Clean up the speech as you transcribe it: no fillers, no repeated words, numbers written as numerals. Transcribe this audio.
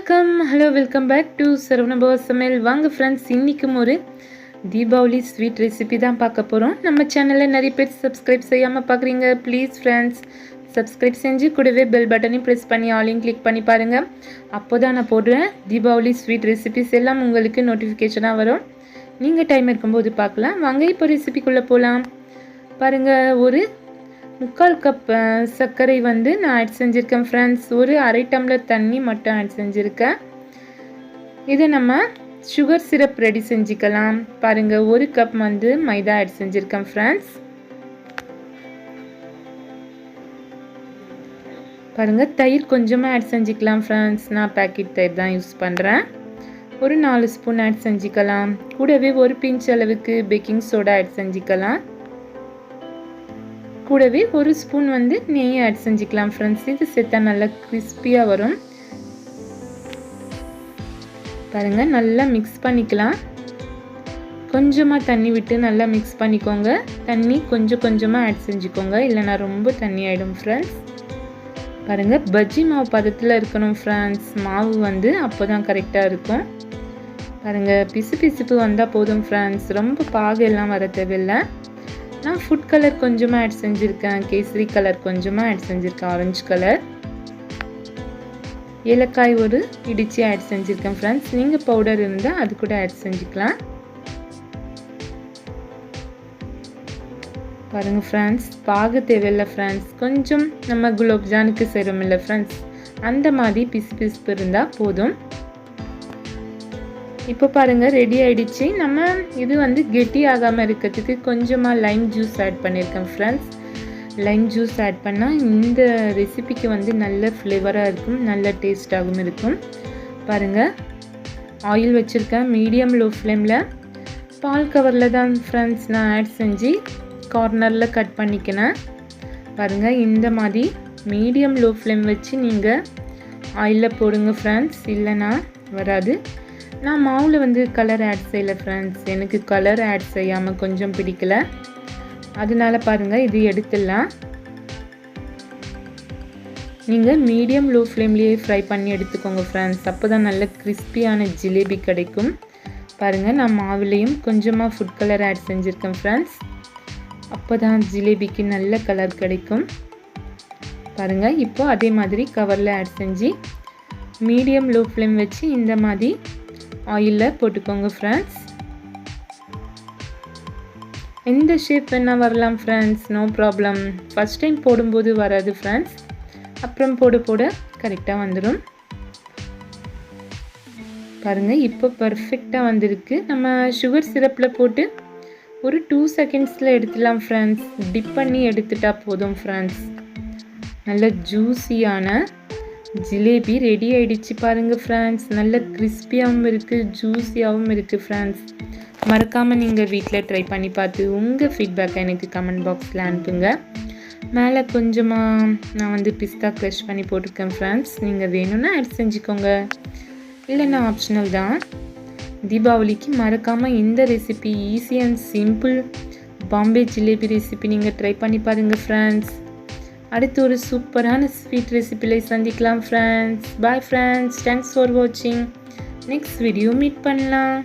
வணக்கம், hello, welcome back to Saravanabhava சமையல். வாங்க ஃப்ரெண்ட்ஸ், இன்றைக்கும் ஒரு தீபாவளி ஸ்வீட் ரெசிபி தான் பார்க்க போகிறோம். நம்ம சேனலில் நிறைய பேர் சப்ஸ்கிரைப் செய்யாமல் பார்க்குறீங்க. ப்ளீஸ் ஃப்ரெண்ட்ஸ் சப்ஸ்கிரைப் செஞ்சு கூடவே பெல் பட்டனையும் ப்ரெஸ் பண்ணி ஆலையும் கிளிக் பண்ணி பாருங்கள். அப்போ தான் நான் போடுறேன் தீபாவளி ஸ்வீட் ரெசிபிஸ் எல்லாம் உங்களுக்கு நோட்டிஃபிகேஷனாக வரும். நீங்கள் டைம் இருக்கும்போது பார்க்கலாம். வாங்க இப்போ ரெசிபிக்குள்ளே போகலாம். பாருங்கள், ஒரு 3/4 கப் சர்க்கரை வந்து நான் ஆட் செஞ்சுருக்கேன் ஃப்ரெண்ட்ஸ். ஒரு அரை டம்ளர் தண்ணி மட்டும் ஆட் செஞ்சுருக்கேன். இதை நம்ம சுகர் சிரப் ரெடி செஞ்சுக்கலாம். பாருங்கள், 1 கப் வந்து மைதா ஆட் செஞ்சுருக்கேன் ஃப்ரெண்ட்ஸ். பாருங்கள், தயிர் கொஞ்சமாக ஆட் செஞ்சுக்கலாம் ஃப்ரெண்ட்ஸ். நான் பேக்கெட் தயிர் தான் யூஸ் பண்ணுறேன். ஒரு 4 ஸ்பூன் ஆட் செஞ்சுக்கலாம். கூடவே ஒரு பிஞ்ச் அளவுக்கு பேக்கிங் சோடா ஆட் செஞ்சுக்கலாம். கூடவே ஒரு ஸ்பூன் வந்து நெய் ஆட் செஞ்சுக்கலாம் ஃப்ரெண்ட்ஸ். இது சேர்த்தா நல்லா கிறிஸ்பியாக வரும். பாருங்கள், நல்லா மிக்ஸ் பண்ணிக்கலாம். கொஞ்சமாக தண்ணி விட்டு நல்லா மிக்ஸ் பண்ணிக்கோங்க. தண்ணி கொஞ்சம் கொஞ்சமாக ஆட் செஞ்சுக்கோங்க, இல்லைனா ரொம்ப தண்ணி ஆகிடும் ஃப்ரெண்ட்ஸ். பாருங்கள், பஜ்ஜி மாவு பதத்தில் இருக்கணும் ஃப்ரெண்ட்ஸ். மாவு வந்து அப்போ தான் கரெக்டாக இருக்கும். பாருங்கள், பிசுப்பு வந்தால் போதும் ஃப்ரெண்ட்ஸ். ரொம்ப பாகெல்லாம் வர தேவையில்லை. நான் ஃபுட் கலர் கொஞ்சமாக ஆட் செஞ்சுருக்கேன். கேசரி கலர் கொஞ்சமாக ஆட் செஞ்சுருக்கேன். Orange colour. ஏலக்காய் ஒரு இடித்து ஆட் செஞ்சுருக்கேன் ஃப்ரெண்ட்ஸ். நீங்கள் பவுடர் இருந்தால் அது கூட ஆட் செஞ்சுக்கலாம். பாருங்கள் ஃப்ரெண்ட்ஸ், பாகு தேவையில்லை ஃப்ரெண்ட்ஸ். கொஞ்சம் நம்ம குலோப்ஜானுக்கு செய்கிறோம் இல்லை ஃப்ரெண்ட்ஸ், அந்த மாதிரி பிசு இருந்தால் போதும். இப்போ பாருங்கள், ரெடி ஆகிடுச்சு. நம்ம இது வந்து கெட்டி ஆகாமல் இருக்கிறதுக்கு கொஞ்சமாக லைம் ஜூஸ் ஆட் பண்ணியிருக்கேன் ஃப்ரெண்ட்ஸ். லைம் ஜூஸ் ஆட் பண்ணால் இந்த ரெசிபிக்கு வந்து நல்ல ஃப்ளேவராக இருக்கும், நல்ல டேஸ்டாகவும் இருக்கும். பாருங்கள், ஆயில் வச்சுருக்கேன் மீடியம் லோ ஃப்ளேமில். பால் கவரில் தான் ஃப்ரெண்ட்ஸ் நான் ஆட் செஞ்சு கார்னரில் கட் பண்ணிக்கினேன். பாருங்கள், இந்த மாதிரி மீடியம் லோ ஃப்ளேம் வச்சு நீங்கள் ஆயிலில் போடுங்க ஃப்ரெண்ட்ஸ், இல்லைனா வராது. நான் மாவில் வந்து கலர் ஆட் செய்யலை ஃப்ரெண்ட்ஸ். எனக்கு கலர் ஆட் செய்யாமல் கொஞ்சம் பிடிக்கல, அதனால பாருங்கள் இது எடுத்துடலாம். நீங்கள் மீடியம் லோ ஃப்ளேம்லேயே ஃப்ரை பண்ணி எடுத்துக்கோங்க ஃப்ரெண்ட்ஸ். அப்போ தான் நல்ல கிறிஸ்பியான ஜிலேபி கிடைக்கும். பாருங்கள், நான் மாவுலேயும் கொஞ்சமாக ஃபுட் கலர் ஆட் செஞ்சுருக்கேன் ஃப்ரெண்ட்ஸ். அப்போ தான் ஜிலேபிக்கு நல்ல கலர் கிடைக்கும். பாருங்கள், இப்போ அதே மாதிரி கவரில் ஆட் செஞ்சு மீடியம் லோ ஃப்ளேம் வச்சு இந்த மாதிரி ஆயிலில் போட்டுக்கோங்க ஃப்ரெண்ட்ஸ். எந்த ஷேப் வேணால் வரலாம் friends, no problem. First time போடும்போது வராது ஃப்ரெண்ட்ஸ், அப்புறம் போட கரெக்டாக வந்துடும். பாருங்கள், இப்போ பர்ஃபெக்டாக வந்திருக்கு. நம்ம சுகர் சிரப்பில் போட்டு ஒரு 2 செகண்ட்ஸில் எடுத்துடலாம் ஃப்ரெண்ட்ஸ். டிப் பண்ணி எடுத்துட்டா போதும் ஃப்ரெண்ட்ஸ். நல்ல ஜூஸியான ஜிலேபி ரெடி ஆகிடுச்சு. பாருங்கள் ஃப்ரெண்ட்ஸ், நல்ல கிறிஸ்பியாகவும் இருக்குது, ஜூஸியாகவும் இருக்குது ஃப்ரெண்ட்ஸ். மறக்காமல் நீங்கள் வீட்டில் ட்ரை பண்ணி பார்த்து உங்கள் ஃபீட்பேக்கை எனக்கு கமெண்ட் பாக்ஸில் அனுப்புங்க. மேலே கொஞ்சமாக நான் வந்து பிஸ்தா க்ரஷ் பண்ணி போட்டிருக்கேன் ஃப்ரெண்ட்ஸ். நீங்கள் வேணும்னா ஆட் செஞ்சுக்கோங்க, இல்லைன்னா ஆப்ஷனல் தான். தீபாவளிக்கு மறக்காமல் இந்த recipe easy and simple Bombay jalebi recipe நீங்கள் ட்ரை பண்ணி பாருங்கள் ஃப்ரெண்ட்ஸ். அடுத்து ஒரு சூப்பரான ஸ்வீட் ரெசிபியில் சந்திக்கலாம் friends. Bye friends, thanks for வாட்சிங். நெக்ஸ்ட் வீடியோ மீட் பண்ணலாம்.